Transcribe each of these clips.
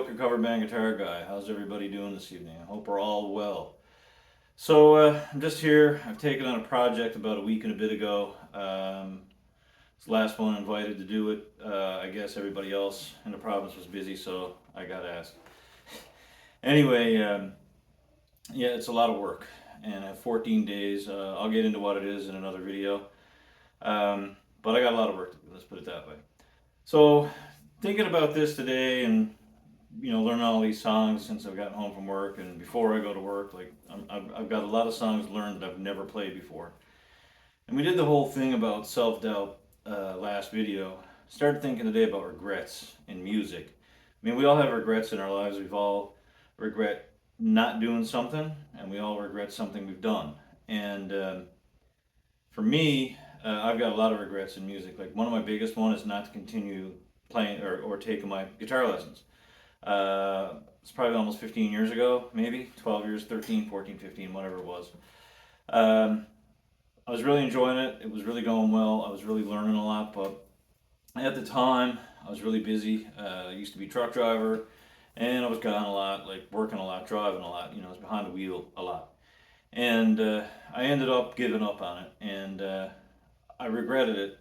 mediocre cover band guitar guy. How's everybody doing this evening? I hope we're all well. So I'm just here. I've taken on a project about a week and a bit ago. It's the last one invited to do it. I guess everybody else in the province was busy, so I got asked. Anyway, yeah, it's a lot of work, and I have 14 days. I'll get into what it is in another video. But I got a lot of work to do. Let's put it that way. So thinking about this today, and learning all these songs since I've gotten home from work and before I go to work. Like I've got a lot of songs learned that I've never played before. And we did the whole thing about self-doubt last video. Started thinking today about regrets in music. I mean, we all have regrets in our lives. We've all regret not doing something, and we all regret something we've done. And for me, I've got a lot of regrets in music. Like one of my biggest one is not to continue playing or taking my guitar lessons. It's probably almost 15 years ago, maybe 12 years, 13, 14, 15, whatever it was. I was really enjoying it. It was really going well. I was really learning a lot, but at the time, I was really busy. I used to be a truck driver, and I was gone a lot, like working a lot, driving a lot. I was behind the wheel a lot. And I ended up giving up on it, and I regretted it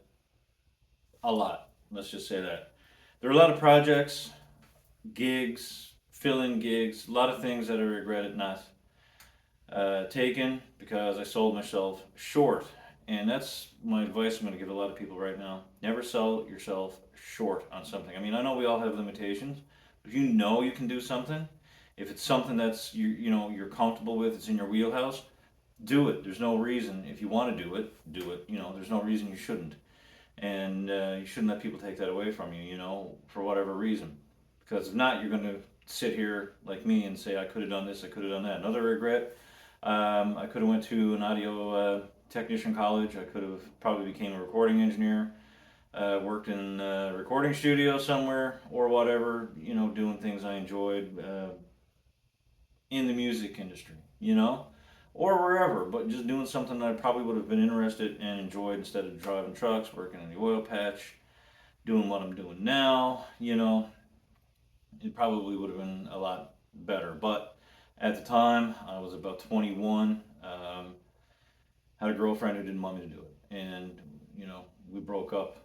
a lot. Let's just say that. There were a lot of projects, gigs, fill-in gigs, a lot of things that I regretted not taking because I sold myself short. And that's my advice I'm going to give a lot of people right now. Never sell yourself short on something. I mean, I know we all have limitations, but if you know you can do something, if it's something that's you're comfortable with, it's in your wheelhouse, do it. There's no reason if you want to do it, do it. There's no reason you shouldn't, and you shouldn't let people take that away from you. For whatever reason, because if not, you're going to sit here like me and say I could have done this, I could have done that. Another regret. I could have went to an audio technician college. I could have probably became a recording engineer. Worked in a recording studio somewhere or whatever, doing things I enjoyed in the music industry, or wherever, but just doing something that I probably would have been interested and enjoyed instead of driving trucks, working in the oil patch, doing what I'm doing now, it probably would have been a lot better. But at the time, I was about 21, had a girlfriend who didn't want me to do it. And, we broke up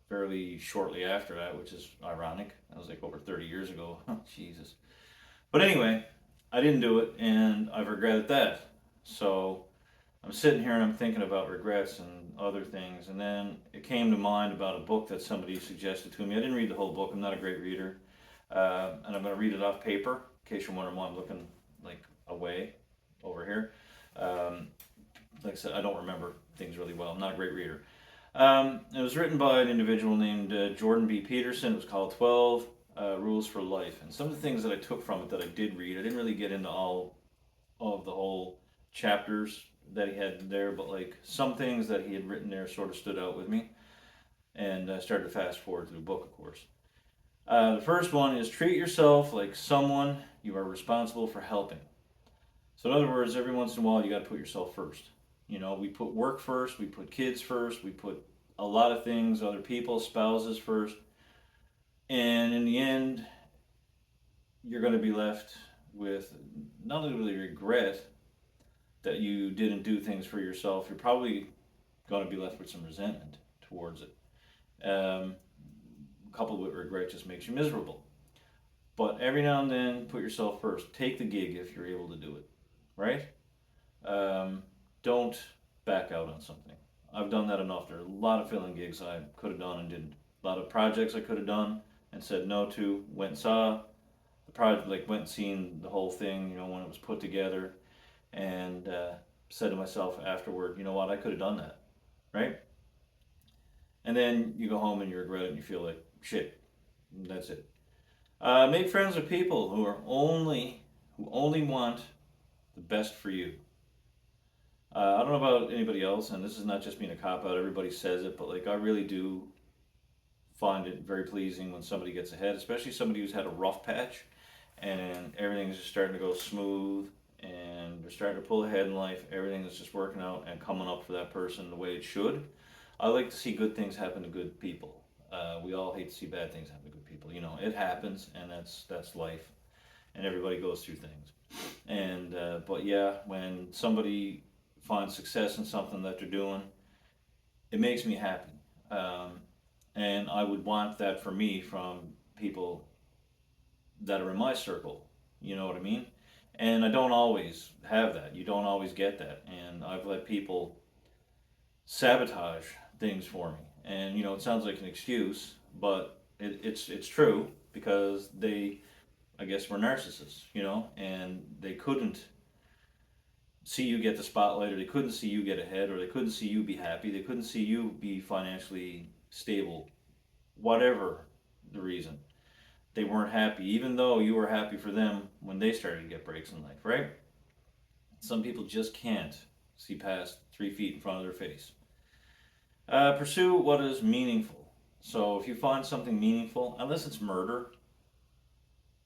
fairly shortly after that, which is ironic. That was like over 30 years ago. Jesus. But anyway, I didn't do it, and I've regretted that. So I'm sitting here and I'm thinking about regrets and other things. And then it came to mind about a book that somebody suggested to me. I didn't read the whole book. I'm not a great reader. And I'm going to read it off paper, in case you're wondering why I'm looking like away over here. Like I said, I don't remember things really well. I'm not a great reader. It was written by an individual named Jordan B. Peterson. It was called 12 Rules for Life. And some of the things that I took from it that I did read, I didn't really get into all of the whole chapters that he had there, but like some things that he had written there sort of stood out with me. And I started to fast forward through the book, of course. The first one is treat yourself like someone you are responsible for helping. So in other words, every once in a while you got to put yourself first. We put work first, we put kids first, we put a lot of things, other people, spouses first. And in the end, you're going to be left with not only really regret that you didn't do things for yourself, you're probably going to be left with some resentment towards it. Coupled with regret just makes you miserable. But every now and then, put yourself first. Take the gig if you're able to do it, right? Don't back out on something. I've done that enough. There are a lot of filling gigs I could have done and didn't. A lot of projects I could have done and said no to. Went and saw the project, like went and seen the whole thing, when it was put together, and said to myself afterward, you know what, I could have done that, right? And then you go home and you regret it and you feel like shit. That's it. Make friends with people who only want the best for you. I don't know about anybody else, and this is not just being a cop out. Everybody says it, but like I really do find it very pleasing when somebody gets ahead, especially somebody who's had a rough patch, and everything's just starting to go smooth, and they're starting to pull ahead in life. Everything is just working out and coming up for that person the way it should. I like to see good things happen to good people. We all hate to see bad things happen to good people. people. You know, it happens, and that's life, and everybody goes through things. And but yeah, when somebody finds success in something that they're doing, it makes me happy. Um, and I would want that for me from people that are in my circle. You know what I mean? And I don't always have that. You don't always get that. And I've let people sabotage things for me. And you know, it sounds like an excuse, but it's true because they, I guess, were narcissists. You know, and they couldn't see you get the spotlight, or they couldn't see you get ahead, or they couldn't see you be happy. They couldn't see you be financially stable. Whatever the reason, they weren't happy, even though you were happy for them when they started to get breaks in life, right? Some people just can't see past 3 feet in front of their face. Pursue what is meaningful. So if you find something meaningful, unless it's murder,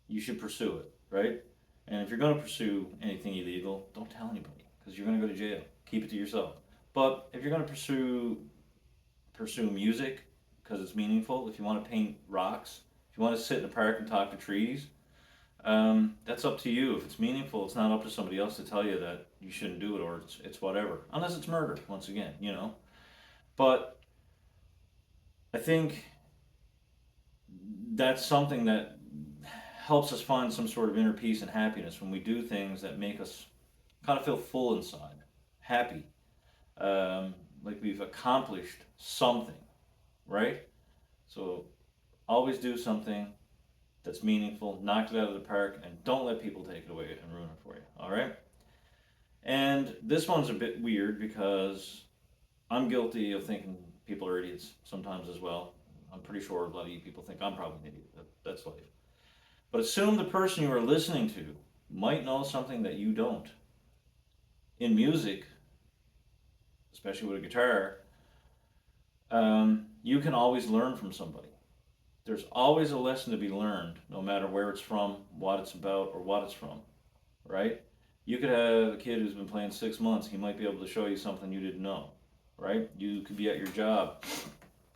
you should pursue it, right? And if you're going to pursue anything illegal, don't tell anybody because you're going to go to jail. Keep it to yourself. But if you're going to pursue music because it's meaningful, if you want to paint rocks, if you want to sit in a park and talk to trees, that's up to you. If it's meaningful, it's not up to somebody else to tell you that you shouldn't do it, or it's whatever. Unless it's murder, once again, you know. But I think that's something that helps us find some sort of inner peace and happiness when we do things that make us kind of feel full inside, happy, like we've accomplished something, right? So always do something that's meaningful, knock it out of the park, and don't let people take it away and ruin it for you, all right? And this one's a bit weird because I'm guilty of thinking people are idiots sometimes as well. I'm pretty sure a lot of you people think I'm probably an idiot. That's life. But assume the person you are listening to might know something that you don't. In music, especially with a guitar, you can always learn from somebody. There's always a lesson to be learned, no matter where it's from, what it's about, or what it's from, right? You could have a kid who's been playing 6 months. He might be able to show you something you didn't know, right? You could be at your job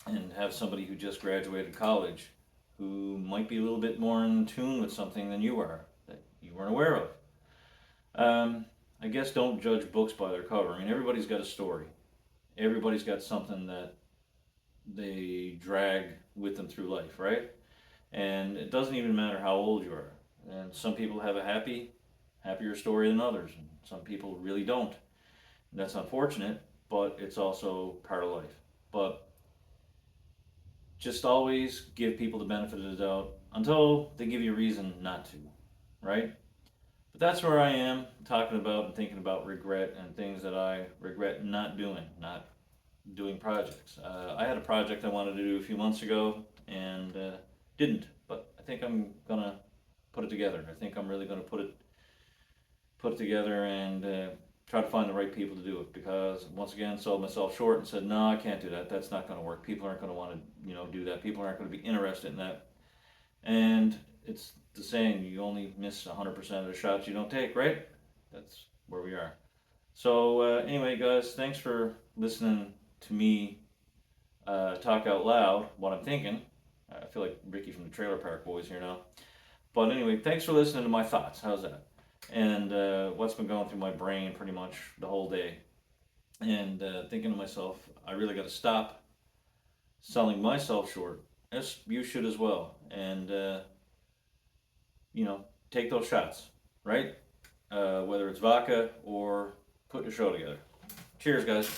and have somebody who just graduated college who might be a little bit more in tune with something than you are that you weren't aware of. I guess don't judge books by their cover. I mean, everybody's got a story. Everybody's got something that they drag with them through life, right? And it doesn't even matter how old you are. And some people have a happier story than others, and some people really don't. And that's unfortunate, but it's also part of life. But just always give people the benefit of the doubt until they give you a reason not to, right? But that's where I am talking about and thinking about regret and things that I regret not doing projects. I had a project I wanted to do a few months ago and didn't, but I think I'm gonna put it together. I think I'm really gonna put it together and try to find the right people to do it because once again sold myself short and said no, I can't do that. That's not going to work. People aren't going to want to do that. People aren't going to be interested in that. And it's the saying, you only miss 100% of the shots you don't take, right? That's where we are. So anyway, guys, thanks for listening to me talk out loud what I'm thinking. I feel like Ricky from the Trailer Park Boys here now. But anyway, thanks for listening to my thoughts. How's that? And what's been going through my brain pretty much the whole day. And thinking to myself, I really got to stop selling myself short. As you should as well. And, take those shots, right? Whether it's vodka or putting a show together. Cheers, guys.